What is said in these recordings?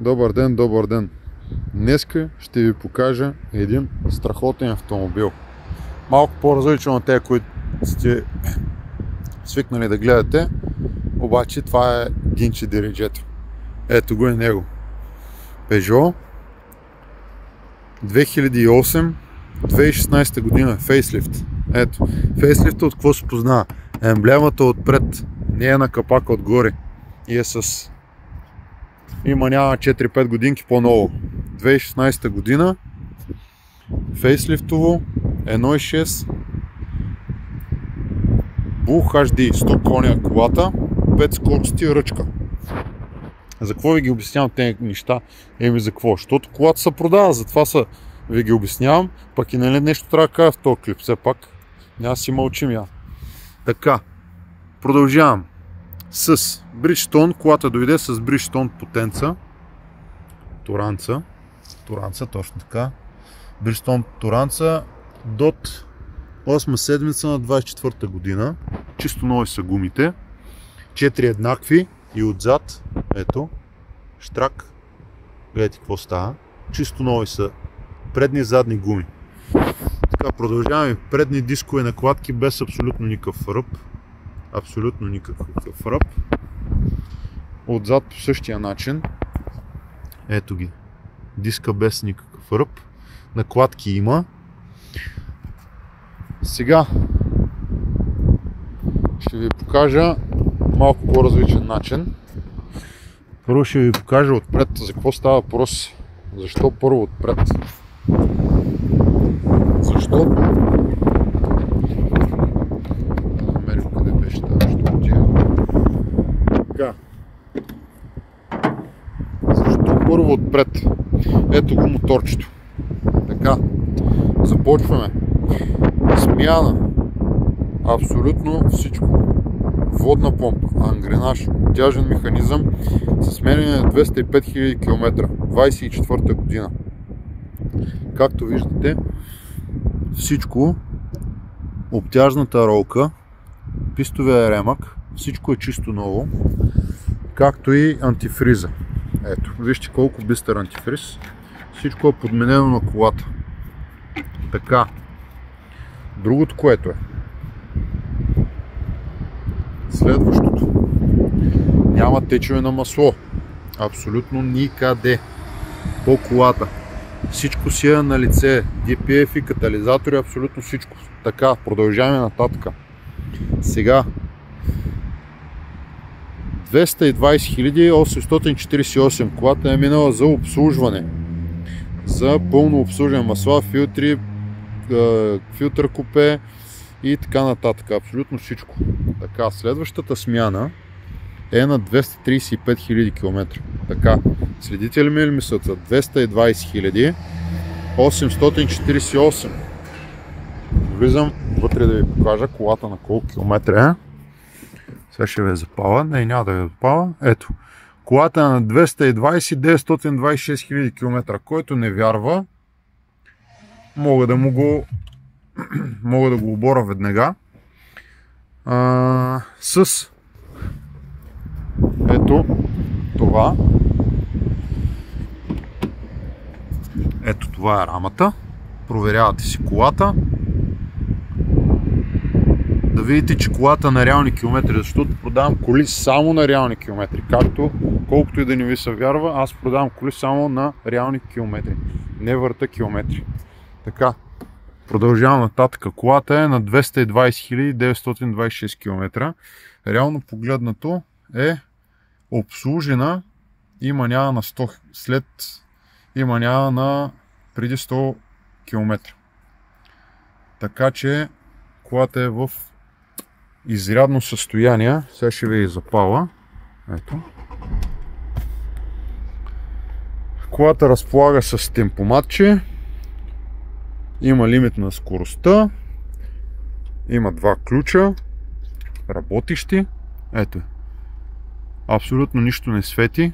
Добър ден, добър ден! Днеска ще ви покажа един страхотен автомобил. Малко по-различен от тези, които сте свикнали да гледате, обаче това е Гинче Дериджето. Ето го е него. Peugeot 2008-2016 година фейслифт. Ето, фейслифта от какво се познава? Емблемата отпред не е на капака отгоре и е с... Има 4-5 годинки по-ново. 2016 година фейслифтово 1.6 Bull HD 100 коня колата, 5 скорости, ръчка. За какво ви ги обяснявам тези неща? За какво? Защото колата се продава, затова ви ги обяснявам, пък и нали нещо трябва да кажа в този клип, все пак няма си мълчим я. Така, продължавам с Bridgestone. Колата дойде с Bridgestone потенца, Туранца, точно така. Bridgestone Туранца DOT 8 седмица на 24-та година. Чисто нови са гумите. 4 еднакви и отзад, ето, штрак. Гледайте какво става. Чисто нови са предни и задни гуми. Така, продължаваме. Предни дискове накладки без абсолютно никакъв ръб. Абсолютно никакъв ръб. Отзад по същия начин. Ето ги. Диска без никакъв ръб. Накладки има. Сега ще ви покажа малко по-различен начин. Първо ще ви покажа отпред за какво става въпрос. Защо първо отпред? Защото намерих къде беше тази щупотия. Така. Защо първо отпред? Ето го моторчето. Така. Започваме. Смяна. Абсолютно всичко. Водна помпа, ангренаж, тяжен механизъм със сменяне на 205 000 км, 24-та година. Както виждате, всичко, обтяжната ролка, пистовия ремък, всичко е чисто ново, както и антифриза. Ето, вижте колко бистър антифриз. Всичко е подменено на колата. Така, другото, което е, следващото. Няма течове на масло. Абсолютно никъде по колата. Всичко си е на лице. DPF и катализатори, абсолютно всичко. Така, продължаваме нататък. Сега 220 848. Колата е минала за обслужване. За пълно обслужване. Масла, филтри, филтър купе и така нататък. Абсолютно всичко. Така, следващата смяна е на 235 000 км. Така, следите ли ми мисълта? 220 848. Влизам вътре да ви покажа колата на колко километра е. Сега ще ви запаля. Не, няма да ви запаля. Ето. Колата е на 220 926 000 км. Който не вярва, мога да го оборя веднага. С ето това. Ето това е рамата. Проверявате си колата. Да видите, че колата на реални километри, защото продавам коли само на реални километри. Колкото и да не ви се вярва, аз продавам коли само на реални километри. Не върта километри. Така. Продължавам нататък. Колата е на 220 926 км. Реално погледнато е обслужена и манява на 100 след и манява на преди 100 км. Така че колата е в изрядно състояние. Сега ще ви запаля. Ето. Колата разполага с темпоматче. Има лимит на скоростта. Има два ключа. Работещи. Ето. Абсолютно нищо не свети.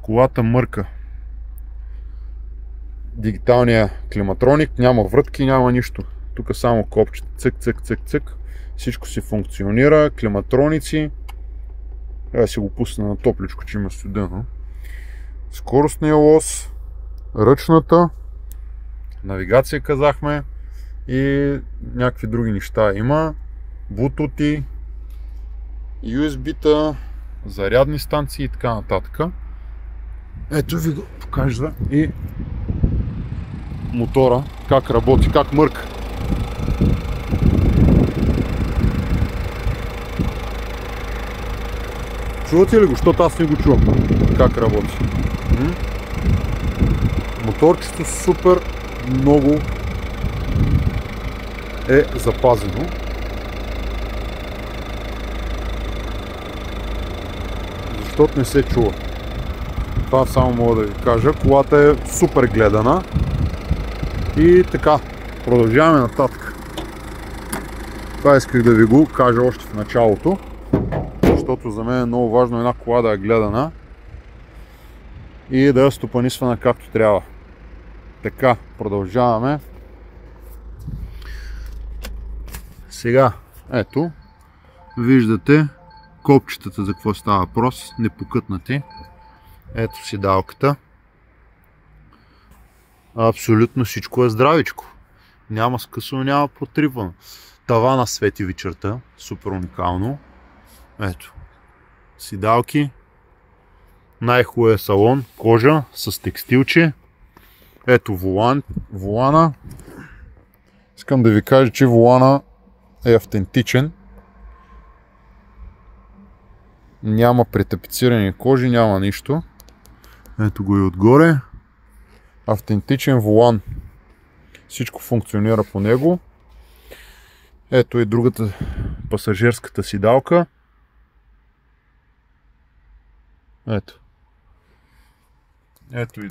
Колата мърка. Дигиталния климатроник. Няма врътки, няма нищо. Тук само копчета. Цък, цък, цък, цък. Всичко си функционира. Климатроници. Трябва да си го пусна на топличко, че има студено. скоростния лоз, ръчната, навигация казахме и някакви други неща има. Bluetooth, USB-та, зарядни станции и така нататък. Ето ви го покажа и мотора, как работи, как мърка. Чувате ли го? Защото аз не го чувам как работи. Моторчето супер много е запазено. Защото не се чува. Това само мога да ви кажа. Колата е супер гледана. И така, продължаваме нататък. Това исках да ви го кажа още в началото. Защото за мен е много важно една кола да е гледана и да е стопанисвана както трябва. Така, продължаваме. Сега, ето, виждате копчетата за какво става въпрос, непокътнати. Ето седалката. Абсолютно всичко е здравичко. Няма скъсано, няма потрипано. Тавана свети вечерта, супер уникално. Ето, седалки. Най-хубавия салон, кожа с текстилче. Ето волана. Искам да ви кажа, че волана е автентичен. Няма претапицирани кожи, няма нищо. Ето го и отгоре. Автентичен волан. Всичко функционира по него. Ето и другата пасажирската седалка. Ето. Ето и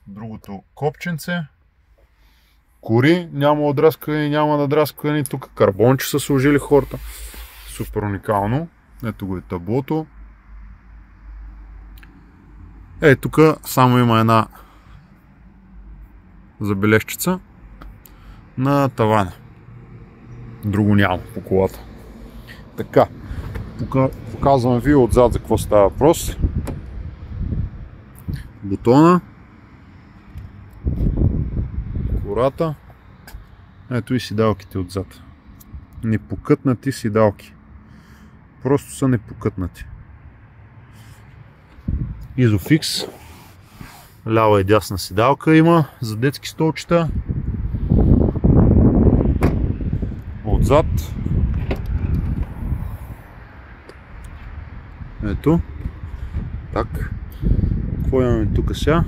другото копченце. Кори, няма отдраскане, няма надраскане. Тук карбонче са сложили хората. Супер уникално. Ето го и таблото. Тук само има една забележчица на тавана. Друго няма по колата. Така, показвам ви отзад за какво става въпрос. Бутона, кората, ето и седалките отзад. Непокътнати седалки. Просто са непокътнати. Изофикс. Лява и дясна седалка има за детски столчета. Отзад. Ето. Так. Какво имаме тук сега?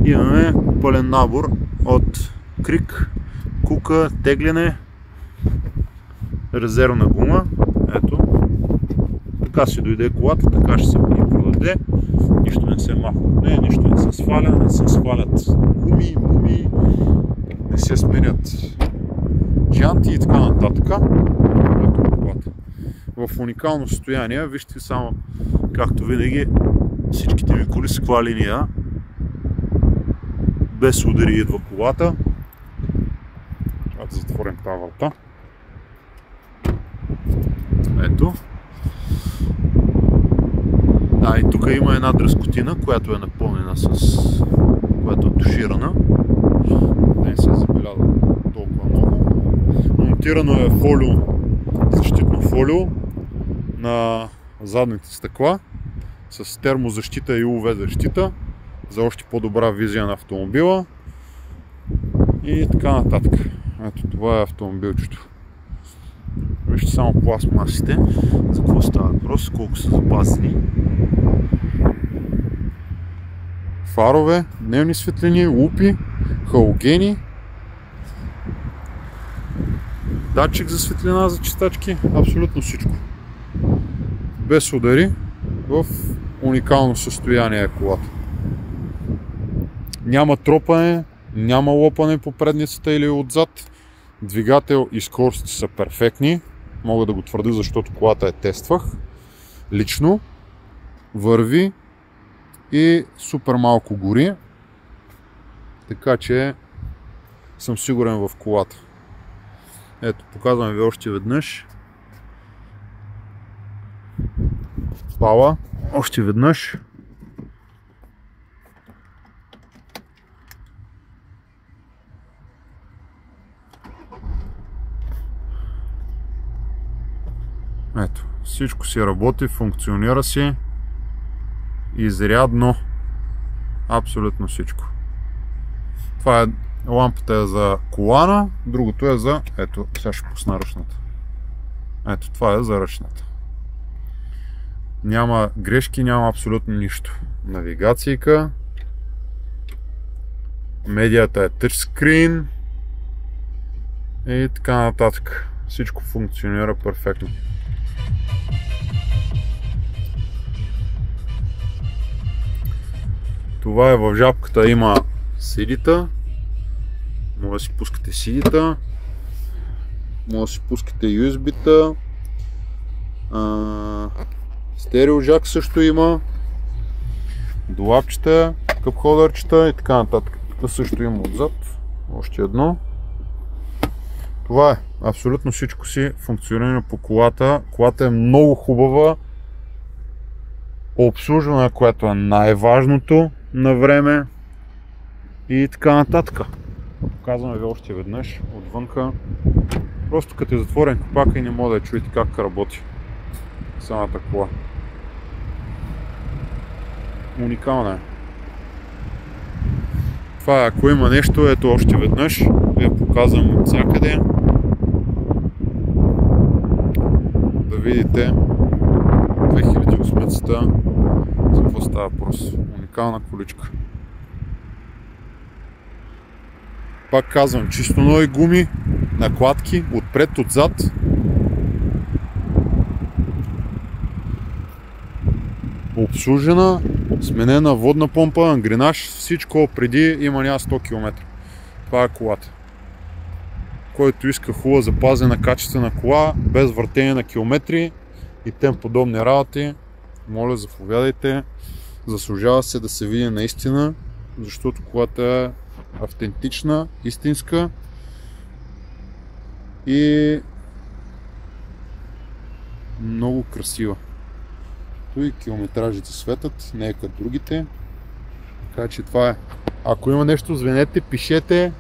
Имаме пълен набор от крик, кука, тегляне, резервна гума. Ето. Така си дойде колата, така ще се продаде. Нищо не се маха. Не, нищо не се сваля, не се свалят гуми, не се сменят джанти и така нататък. Ето колата. В уникално състояние, вижте само, както винаги, всичките ми коли с каква линия. Без удари идва колата. Трябва да затворим тази врата. Ето. И тук има една дръскотина, която е напълнена която е туширана. Не се забелязва толкова много. Монтирано е фолио, защитно фолио на задните стъкла с термозащита и UV защита за още по-добра визия на автомобила и така нататък. Ето това е автомобилчето. Вижте само пластмасите, за какво става въпрос, колко са запазени. Фарове, дневни светлини, лупи, халогени, датчик за светлина, за чистачки, абсолютно всичко. Без удари, в уникално състояние е колата. Няма тропане, няма лопане по предницата или отзад. Двигател и скорости са перфектни. Мога да го твърдя, защото колата тествах лично. Върви и супер малко гори. Така че съм сигурен в колата. Ето, показвам ви още веднъж. Пала, още веднъж. Всичко си работи, функционира си изрядно. Абсолютно всичко. Това е, лампата е за колана, другото е за, ето, сега ще пусна ръчната. Ето, това е за ръчната. Няма грешки, няма абсолютно нищо. Навигацийка. Медията е тъчскрин. И така нататък. Всичко функционира перфектно. Това е, в жабката има CD-та. Може да си пускате CD-та. Може да си пускате USB-та. Стерео жак също има. Долапчета, къпхолдърчета и така нататък. Тук също има отзад. Още едно. Това е. Абсолютно всичко си функционира по колата. Колата е много хубава. Обслужване, което е най-важното на време. И така нататък. Показваме ви още веднъж отвънка. Просто като е затворен капака и не може да чуете как работи самата кола. Уникална е. Това, ако има нещо, ето още веднъж. Ви показвам от всякъде. Да видите 2008-та за какво става въпрос. Уникална количка. Пак казвам, чисто нови гуми, накладки, отпред, отзад. Обслужена, сменена водна помпа, ангренаж, всичко преди има 100 км. Това е колата. Който иска хубава запазена качествена кола, без въртение на километри и тем подобни работи, моля, заповядайте. Заслужава се да се види наистина, защото колата е автентична, истинска и много красива. И километражите светят, не е като другите. Така че това е. Ако има нещо, звънете, пишете.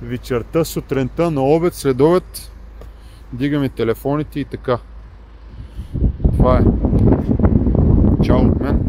Вечерта, сутринта, на обед, след обед. Дигаме телефоните и така. Това е. Чао от мен.